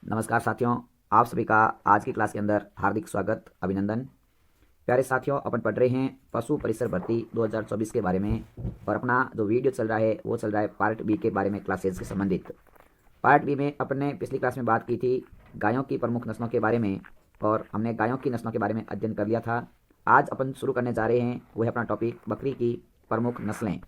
नमस्कार साथियों, आप सभी का आज की क्लास के अंदर हार्दिक स्वागत, अभिनंदन। प्यारे साथियों, अपन पढ़ रहे हैं पशु परिसर भर्ती 2024 के बारे में और अपना जो वीडियो चल रहा है वो चल रहा है पार्ट बी के बारे में, क्लासेज से संबंधित। पार्ट बी में अपन ने पिछली क्लास में बात की थी गायों की प्रमुख नस्लों के बारे में और हमने गायों की नस्लों के बारे में अध्ययन कर लिया था। आज अपन शुरू करने जा रहे हैं वो है अपना टॉपिक बकरी की प्रमुख नस्लें।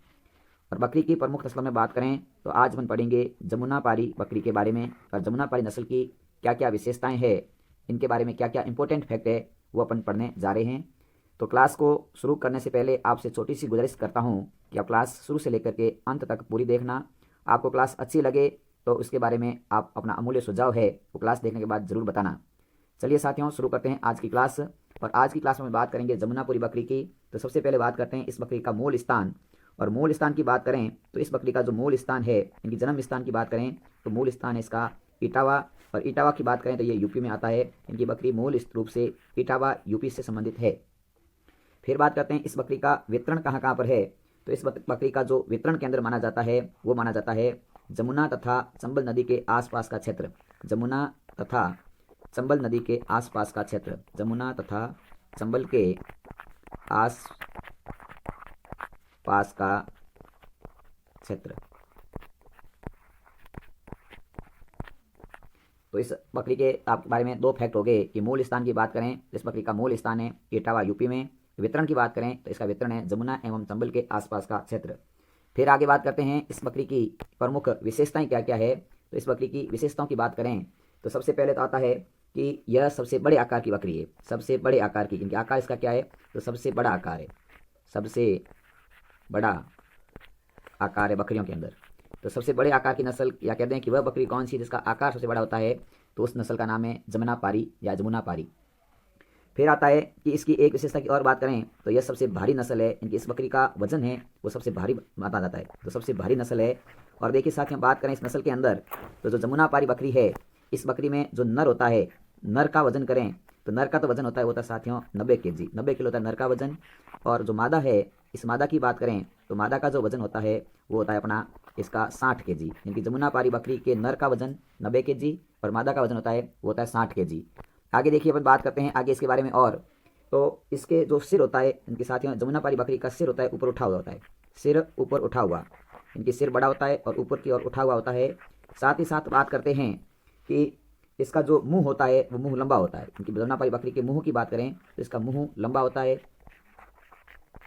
और बकरी की प्रमुख नस्लों में बात करें तो आज हम पढ़ेंगे जमुनापारी बकरी के बारे में और जमुनापारी नस्ल की क्या क्या विशेषताएं हैं, इनके बारे में क्या क्या इंपॉर्टेंट फैक्ट है वो अपन पढ़ने जा रहे हैं। तो क्लास को शुरू करने से पहले आपसे छोटी सी गुजारिश करता हूं कि आप क्लास शुरू से लेकर के अंत तक पूरी देखना। आपको क्लास अच्छी लगे तो उसके बारे में आप अपना अमूल्य सुझाव है वो क्लास देखने के बाद ज़रूर बताना। चलिए साथियों, शुरू करते हैं आज की क्लास। और आज की क्लास में बात करेंगे जमुनापुरी बकरी की। तो सबसे पहले बात करते हैं इस बकरी का मूल स्थान। और मूल स्थान की बात करें तो इस बकरी का जो मूल स्थान है, इनकी जन्म स्थान की बात करें तो मूल स्थान है इसका इटावा। और इटावा की बात करें तो ये यूपी में आता है। इनकी बकरी मूल रूप से इटावा यूपी से संबंधित है। फिर बात करते हैं इस बकरी का वितरण कहाँ कहाँ पर है। तो इस बकरी का जो वितरण केंद्र माना जाता है वो माना जाता है जमुना तथा चंबल नदी के आसपास का क्षेत्र। जमुना तथा चंबल नदी के आसपास का क्षेत्र, जमुना तथा चंबल के आस पास का क्षेत्र। तो इस बकरी के आपके बारे में दो फैक्ट हो गए कि मूल स्थान की बात करें तो इस बकरी का मूल स्थान है इटावा यूपी में। वितरण की बात करें तो इसका वितरण है जमुना एवं चंबल के आसपास का क्षेत्र। फिर आगे बात करते हैं इस बकरी की प्रमुख विशेषताएं क्या क्या है। तो इस बकरी की विशेषताओं की बात करें तो सबसे पहले तो आता है कि यह सबसे बड़े आकार की बकरी है। सबसे बड़े आकार की, इनके आकार इसका क्या है तो सबसे बड़ा आकार है, सबसे बड़ा आकार है बकरियों के अंदर। तो सबसे बड़े आकार की नस्ल या कहते हैं कि वह बकरी कौन सी जिसका आकार सबसे बड़ा होता है, तो उस नस्ल का नाम है जमुनापारी या जमुनापारी। फिर आता है कि इसकी एक विशेषता की और बात करें तो यह सबसे भारी नस्ल है। इनकी इस बकरी का वजन है वो सबसे भारी माना जाता है, तो सबसे भारी नस्ल है। और देखिए साथ में बात करें इस नस्ल के अंदर तो जो जमुनापारी बकरी है, इस बकरी में जो नर होता है, नर का वजन करें तो नर का तो वजन होता है वो होता है साथियों 90 kg, 90 किलो होता है नर का वजन। और जो मादा है, इस मादा की बात करें तो मादा का जो वजन होता है वो होता है अपना इसका 60 kg। इनकी जमुनापारी बकरी के नर का वजन 90 kg और मादा का वजन होता है वो होता है 60 kg। आगे देखिए अपन बात करते हैं आगे इसके बारे में। और तो इसके जो सिर होता है, इनके साथियों जमुनापारी बकरी का सिर होता है ऊपर उठा हुआ होता है, सिर ऊपर उठा हुआ, इनकी सिर बड़ा होता है और ऊपर की ओर उठा हुआ होता है। साथ ही साथ बात करते हैं कि इसका जो मुंह होता है वो मुंह लंबा होता है। इनकी जमुनापारी बकरी के मुंह की बात करें तो इसका मुंह लंबा होता है,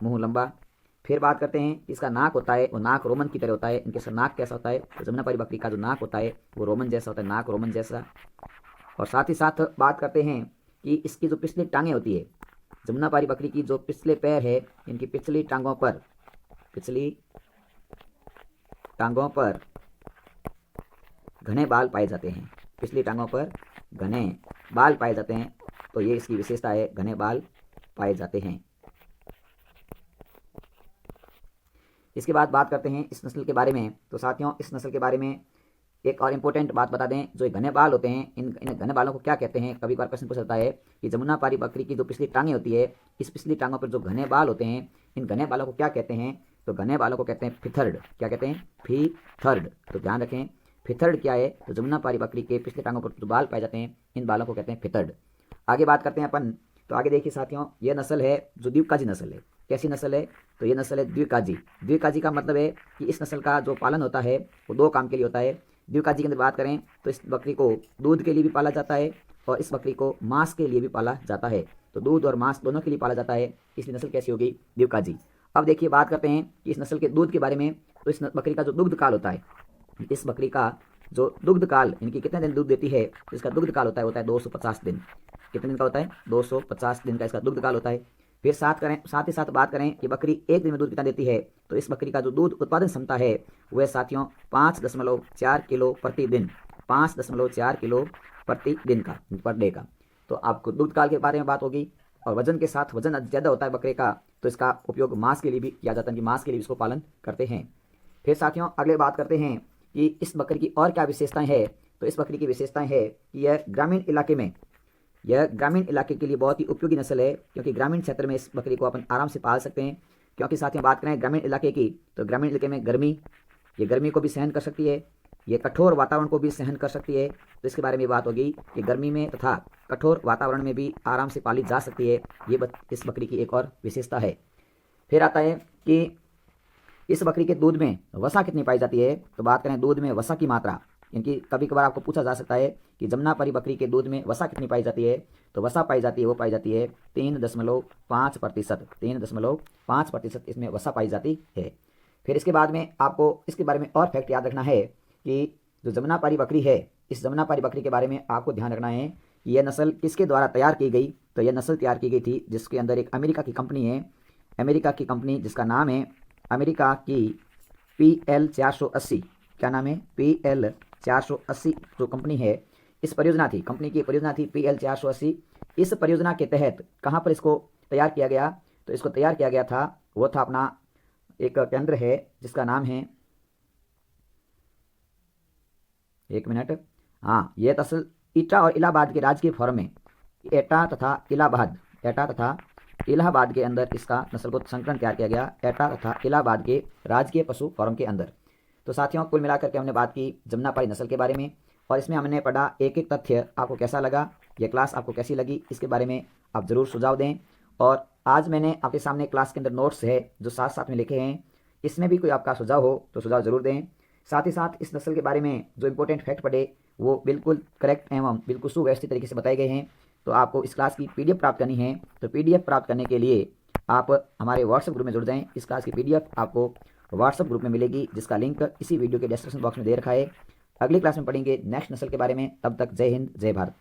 मुंह लंबा। फिर बात करते हैं इसका नाक होता है वो नाक रोमन की तरह होता है। इनके नाक कैसा होता है तो जमुनापारी बकरी का जो नाक होता है वो रोमन जैसा होता है, नाक रोमन जैसा। और साथ ही साथ बात करते हैं कि इसकी जो पिछली टांगें होती है, जमुनापारी बकरी की जो पिछले पैर है, इनकी पिछली टांगों पर घने बाल पाए जाते हैं, पिछली टांगों पर घने बाल पाए जाते हैं। तो ये इसकी विशेषता है, घने बाल पाए जाते हैं। इसके बाद बात करते हैं इस नस्ल के बारे में। तो साथियों इस नस्ल के बारे में एक और इम्पोर्टेंट बात बता दें, जो घने बाल होते हैं इन घने बालों को क्या कहते हैं। कभी बार प्रश्न पूछ सकता है कि जमुनापारी बकरी की जो पिछली टांगें होती है, इस पिछली टांगों पर जो घने बाल होते हैं, इन घने बालों को क्या कहते हैं तो घने बालों को कहते हैं फिथर्ड। क्या कहते हैं? फिथर्ड। तो ध्यान रखें फिथर्ड क्या है तो जमुनापारी बकरी के पिछले टांगों पर जो बाल पाए जाते हैं इन बालों को कहते हैं फिथर्ड। आगे बात करते हैं अपन। तो आगे देखिए साथियों, यह नस्ल है जो द्विकाजी नस्ल है। कैसी नस्ल है तो ये नस्ल है द्विकाजी। द्विकाजी का मतलब है कि इस नस्ल का जो पालन होता है वो दो काम के लिए होता है। द्विकाजी के अंदर बात करें तो इस बकरी को दूध के लिए भी पाला जाता है और इस बकरी को मांस के लिए भी पाला जाता है। तो दूध और मांस दोनों के लिए पाला जाता है, इसलिए नस्ल कैसी होगी? द्विकाजी। अब देखिए बात करते हैं कि इस नस्ल के दूध के बारे में। तो इस बकरी का जो दुग्ध काल होता है, इस बकरी का जो दुग्ध काल, इनकी कितने दिन दूध देती है, इसका दुग्ध काल होता है 250 दिन। कितने दिन का होता है? 250 दिन का इसका दुग्ध काल होता है। फिर साथ ही साथ बात करें कि बकरी एक दिन में दूध कितना देती है, तो इस बकरी का जो दूध उत्पादन क्षमता है वह साथियों 5.4 किलो प्रतिदिन, 5.4 किलो प्रतिदिन का, पर डे का। तो आपको दूध काल के बारे में बात होगी। और वजन के साथ, वजन ज़्यादा होता है बकरे का तो इसका उपयोग मांस के लिए भी किया जाता है, कि मांस के लिए इसको पालन करते हैं। फिर साथियों अगले बात करते हैं कि इस बकरी की और क्या विशेषताएं हैं। तो इस बकरी की विशेषताएं है कि यह ग्रामीण इलाके के लिए बहुत ही उपयोगी नस्ल है, क्योंकि ग्रामीण क्षेत्र में इस बकरी को अपन आराम से पाल सकते हैं। क्योंकि साथियों बात करें ग्रामीण इलाके की तो ग्रामीण इलाके में गर्मी, ये गर्मी को भी सहन कर सकती है। ये कठोर वातावरण को भी सहन कर सकती है, तो इसके बारे में बात होगी कि गर्मी में तथा कठोर वातावरण में भी आराम से पाली जा सकती है। ये इस बकरी की एक और विशेषता है। फिर आता है कि इस बकरी के दूध में वसा कितनी पाई जाती है। तो बात करें दूध में वसा की मात्रा, इनकी कभी कभार आपको पूछा जा सकता है कि जमुनापारी बकरी के दूध में वसा कितनी पाई जाती है। तो वसा पाई जाती है, वो पाई जाती है 3.5%। 3.5% इसमें वसा पाई जाती है। फिर इसके बाद में आपको इसके बारे में और फैक्ट याद रखना है कि जो जमुनापारी बकरी है, इस जमुनापारी बकरी के बारे में आपको ध्यान रखना है कि यह नस्ल किसके द्वारा तैयार की गई। तो यह नस्ल तैयार की गई थी जिसके अंदर एक अमेरिका की कंपनी है, अमेरिका की कंपनी जिसका नाम है अमेरिका की PL 480। क्या नाम है? PL 480 जो कंपनी है, इस परियोजना थी, कंपनी की परियोजना थी PL 480। इस परियोजना के तहत कहाँ पर इसको तैयार किया गया? तो इसको तैयार किया गया था, वो था अपना एक केंद्र है जिसका नाम है, एक मिनट, हाँ, यह तहसील एटा और इलाहाबाद के राजकीय फॉर्म में, एटा तथा इलाहाबाद के अंदर इसका नस्ल को संकलन तैयार किया गया, एटा तथा इलाहाबाद के राजकीय पशु फॉर्म के अंदर। तो साथियों, कुल मिलाकर के हमने बात की जमुनापारी नस्ल के बारे में, और इसमें हमने पढ़ा एक एक तथ्य। आपको कैसा लगा, यह क्लास आपको कैसी लगी, इसके बारे में आप ज़रूर सुझाव दें। और आज मैंने आपके सामने क्लास के अंदर नोट्स है जो साथ साथ में लिखे हैं, इसमें भी कोई आपका सुझाव हो तो सुझाव ज़रूर दें। साथ ही साथ इस नस्ल के बारे में जो इंपॉर्टेंट फैक्ट पढ़े वो बिल्कुल करेक्ट एवं बिल्कुल सुव्यवस्थित तरीके से बताए गए हैं। तो आपको इस क्लास की PDF प्राप्त करनी है, तो PDF प्राप्त करने के लिए आप हमारे व्हाट्सएप ग्रुप में जुड़ जाएं। इस क्लास की PDF आपको व्हाट्सएप ग्रुप में मिलेगी, जिसका लिंक इसी वीडियो के डिस्क्रिप्शन बॉक्स में दे रखा है। अगली क्लास में पढ़ेंगे नेक्स्ट नस्ल के बारे में। तब तक जय हिंद, जय भारत।